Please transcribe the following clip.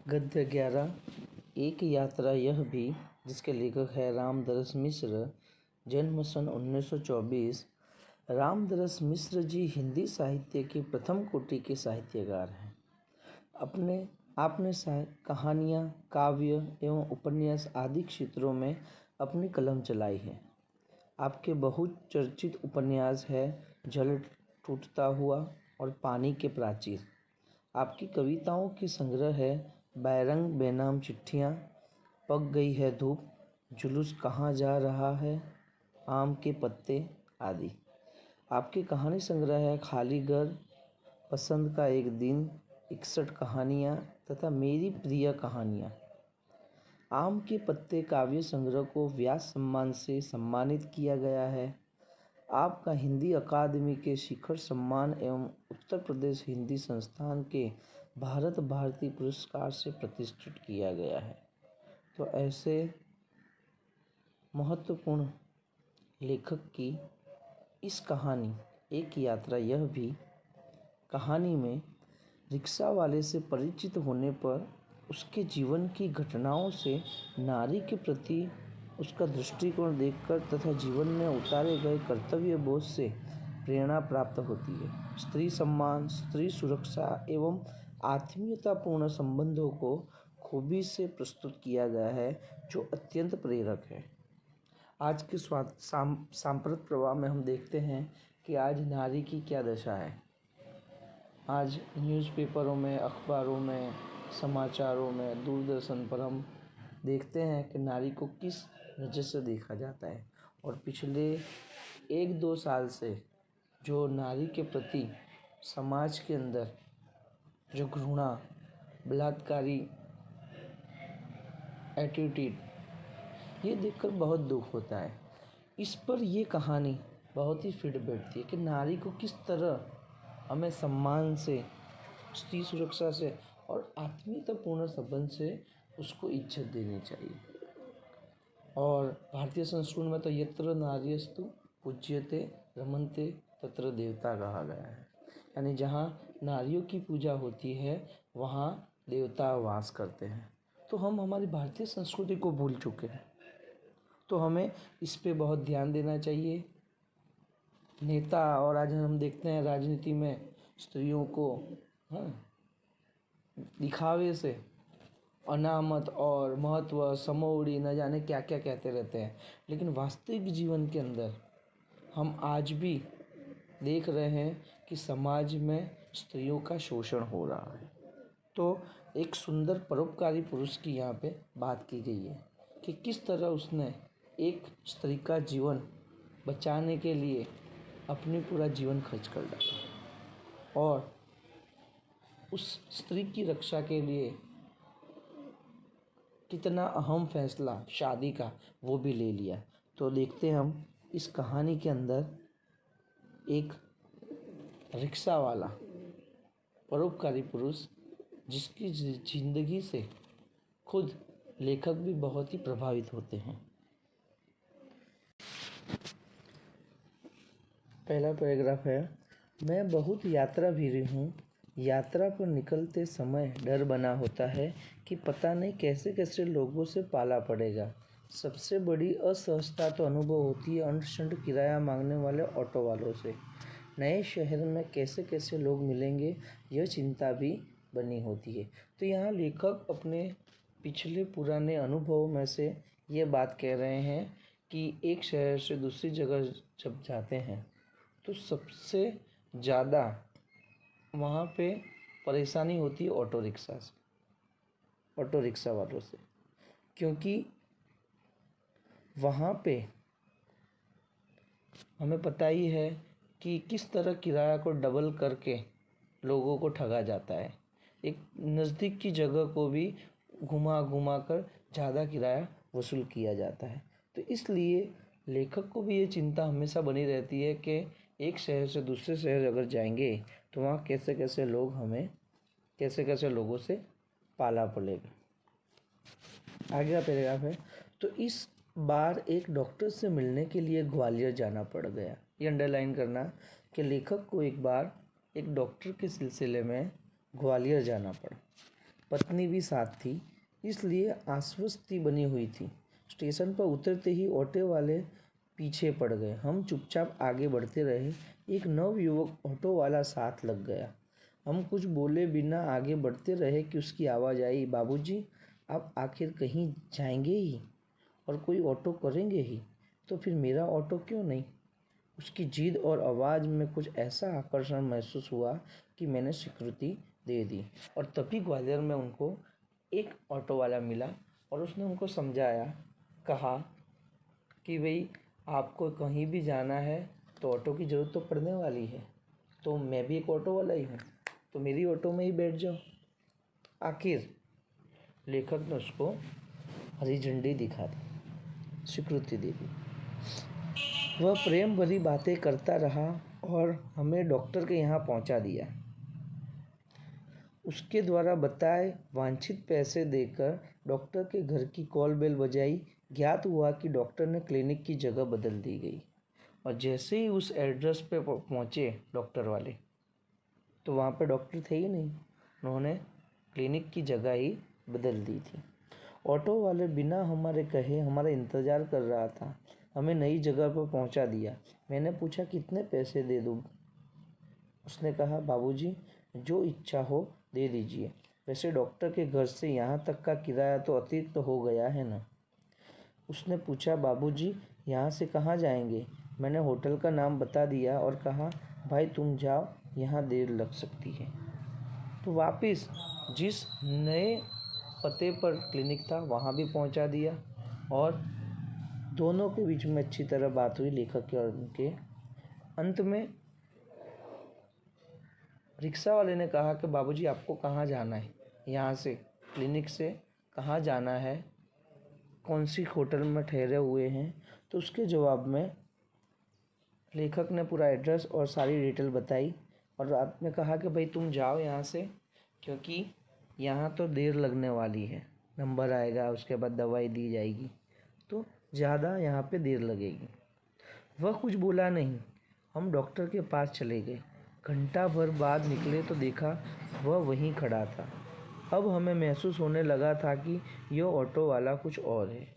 गद्य 11 एक यात्रा यह भी, जिसके लेखक है रामदरस मिश्र। जन्म सन 1924। रामदरस मिश्र जी हिंदी साहित्य के प्रथम कोटि के साहित्यकार हैं। आपने कहानियाँ, काव्य एवं उपन्यास आदि क्षेत्रों में अपनी कलम चलाई है। आपके बहुचर्चित उपन्यास है जल टूटता हुआ और पानी के प्राचीर। आपकी कविताओं के संग्रह है बैरंग बेनाम चिट्ठियाँ, पक गई है धूप, जुलूस कहाँ जा रहा है, आम के पत्ते आदि। आपके कहानी संग्रह है खाली घर, पसंद का एक दिन, 61 कहानियाँ तथा मेरी प्रिय कहानियाँ। आम के पत्ते काव्य संग्रह को व्यास सम्मान से सम्मानित किया गया है। आपका हिंदी अकादमी के शिखर सम्मान एवं उत्तर प्रदेश हिंदी संस्थान के भारत भारती पुरस्कार से प्रतिष्ठित किया गया है। तो ऐसे महत्वपूर्ण लेखक की इस कहानी एक यात्रा यह भी कहानी में रिक्शा वाले से परिचित होने पर उसके जीवन की घटनाओं से नारी के प्रति उसका दृष्टिकोण देखकर तथा जीवन में उतारे गए कर्तव्य बोध से प्रेरणा प्राप्त होती है। स्त्री सम्मान, स्त्री सुरक्षा एवं आत्मीयतापूर्ण संबंधों को खूबी से प्रस्तुत किया गया है, जो अत्यंत प्रेरक है। आज के सांप्रत प्रवाह में हम देखते हैं कि आज नारी की क्या दशा है। आज न्यूज़पेपरों में, अखबारों में, समाचारों में, दूरदर्शन पर हम देखते हैं कि नारी को किस नज़र से देखा जाता है। और पिछले 1-2 साल से जो नारी के प्रति समाज के अंदर जो घृणा, बलात्कारी एटीट्यूड, ये देखकर बहुत दुख होता है। इस पर ये कहानी बहुत ही फिट बैठती है कि नारी को किस तरह हमें सम्मान से, स्त्री सुरक्षा से और आत्मीयतापूर्ण संबंध से उसको इज्जत देनी चाहिए। और भारतीय संस्कृति में तो यत्र नार्यस्तु पूज्यते रमन्ते तत्र देवता कहा गया है। यानी जहाँ नारियों की पूजा होती है वहाँ देवता वास करते हैं। तो हम हमारी भारतीय संस्कृति को भूल चुके हैं, तो हमें इस पे बहुत ध्यान देना चाहिए। नेता और आज हम देखते हैं राजनीति में स्त्रियों को दिखावे से अनामत और महत्व, समौड़ी, न जाने क्या क्या कहते रहते हैं, लेकिन वास्तविक जीवन के अंदर हम आज भी देख रहे हैं कि समाज में स्त्रियों का शोषण हो रहा है। तो एक सुंदर परोपकारी पुरुष की यहाँ पे बात की गई है कि किस तरह उसने एक स्त्री का जीवन बचाने के लिए अपनी पूरा जीवन खर्च कर डाला और उस स्त्री की रक्षा के लिए कितना अहम फैसला शादी का वो भी ले लिया। तो देखते हैं हम इस कहानी के अंदर एक रिक्शा वाला परोपकारी पुरुष जिसकी जिंदगी से खुद लेखक भी बहुत ही प्रभावित होते हैं। पहला पैराग्राफ है, मैं बहुत यात्रा भीरी हूँ। यात्रा पर निकलते समय डर बना होता है कि पता नहीं कैसे कैसे लोगों से पाला पड़ेगा। सबसे बड़ी असहजता तो अनुभव होती है अंशुल्क किराया मांगने वाले ऑटो वालों से। नए शहर में कैसे कैसे लोग मिलेंगे, यह चिंता भी बनी होती है। तो यहाँ लेखक अपने पिछले पुराने अनुभव में से ये बात कह रहे हैं कि एक शहर से दूसरी जगह जब जाते हैं तो सबसे ज़्यादा वहाँ पे परेशानी होती है ऑटो रिक्शा वालों से, क्योंकि वहाँ पे हमें पता ही है कि किस तरह किराया को डबल करके लोगों को ठगा जाता है। एक नज़दीक की जगह को भी घुमा कर ज़्यादा किराया वसूल किया जाता है। तो इसलिए लेखक को भी ये चिंता हमेशा बनी रहती है कि एक शहर से दूसरे शहर अगर जाएंगे तो वहाँ कैसे कैसे लोगों से पाला पड़ेगा। आगे का पैराग्राफ है, तो इस बार एक डॉक्टर से मिलने के लिए ग्वालियर जाना पड़ गया। ये अंडरलाइन करना कि लेखक को एक बार एक डॉक्टर के सिलसिले में ग्वालियर जाना पड़ा। पत्नी भी साथ थी, इसलिए आश्वस्ति बनी हुई थी। स्टेशन पर उतरते ही ऑटो वाले पीछे पड़ गए। हम चुपचाप आगे बढ़ते रहे। एक नवयुवक ऑटो वाला साथ लग गया। हम कुछ बोले बिना आगे बढ़ते रहे कि उसकी आवाज़ आई, बाबूजी, आप आखिर कहीं जाएंगे ही और कोई ऑटो करेंगे ही, तो फिर मेरा ऑटो क्यों नहीं? उसकी जिद और आवाज़ में कुछ ऐसा आकर्षण महसूस हुआ कि मैंने स्वीकृति दे दी। और तभी ग्वालियर में उनको एक ऑटो वाला मिला और उसने उनको समझाया, कहा कि भाई आपको कहीं भी जाना है तो ऑटो की ज़रूरत तो पड़ने वाली है, तो मैं भी एक ऑटो वाला ही हूँ, तो मेरी ऑटो में ही बैठ जाओ। आखिर लेखक ने उसको हरी झंडी दिखा दी, स्वीकृति दे दी। वह प्रेम भरी बातें करता रहा और हमें डॉक्टर के यहाँ पहुँचा दिया। उसके द्वारा बताए वांछित पैसे देकर डॉक्टर के घर की कॉल बेल बजाई। ज्ञात हुआ कि डॉक्टर ने क्लिनिक की जगह बदल दी गई और जैसे ही उस एड्रेस पे पहुँचे डॉक्टर वाले, तो वहाँ पे डॉक्टर थे ही नहीं, उन्होंने क्लिनिक की जगह ही बदल दी थी। ऑटो वाले बिना हमारे कहे हमारा इंतज़ार कर रहा था, हमें नई जगह पर पहुँचा दिया। मैंने पूछा, कितने पैसे दे दूँ? उसने कहा, बाबूजी, जो इच्छा हो दे दीजिए। वैसे डॉक्टर के घर से यहाँ तक का किराया तो अतिरिक्त हो गया है ना? उसने पूछा, बाबूजी, यहाँ से कहाँ जाएंगे? मैंने होटल का नाम बता दिया और कहा, भाई तुम जाओ, यहाँ देर लग सकती है। तो वापस जिस नए पते पर क्लिनिक था वहाँ भी पहुँचा दिया और दोनों के बीच में अच्छी तरह बात हुई, लेखक के और उनके। अंत में रिक्शा वाले ने कहा कि बाबूजी आपको कहाँ जाना है, यहाँ से क्लिनिक से कहाँ जाना है, कौन सी होटल में ठहरे हुए हैं? तो उसके जवाब में लेखक ने पूरा एड्रेस और सारी डिटेल बताई और रात में कहा कि भाई तुम जाओ यहाँ से, क्योंकि यहाँ तो देर लगने वाली है, नंबर आएगा, उसके बाद दवाई दी जाएगी, तो ज़्यादा यहाँ पे देर लगेगी। वह कुछ बोला नहीं। हम डॉक्टर के पास चले गए। घंटा भर बाद निकले तो देखा वह वहीं खड़ा था। अब हमें महसूस होने लगा था कि यह ऑटो वाला कुछ और है।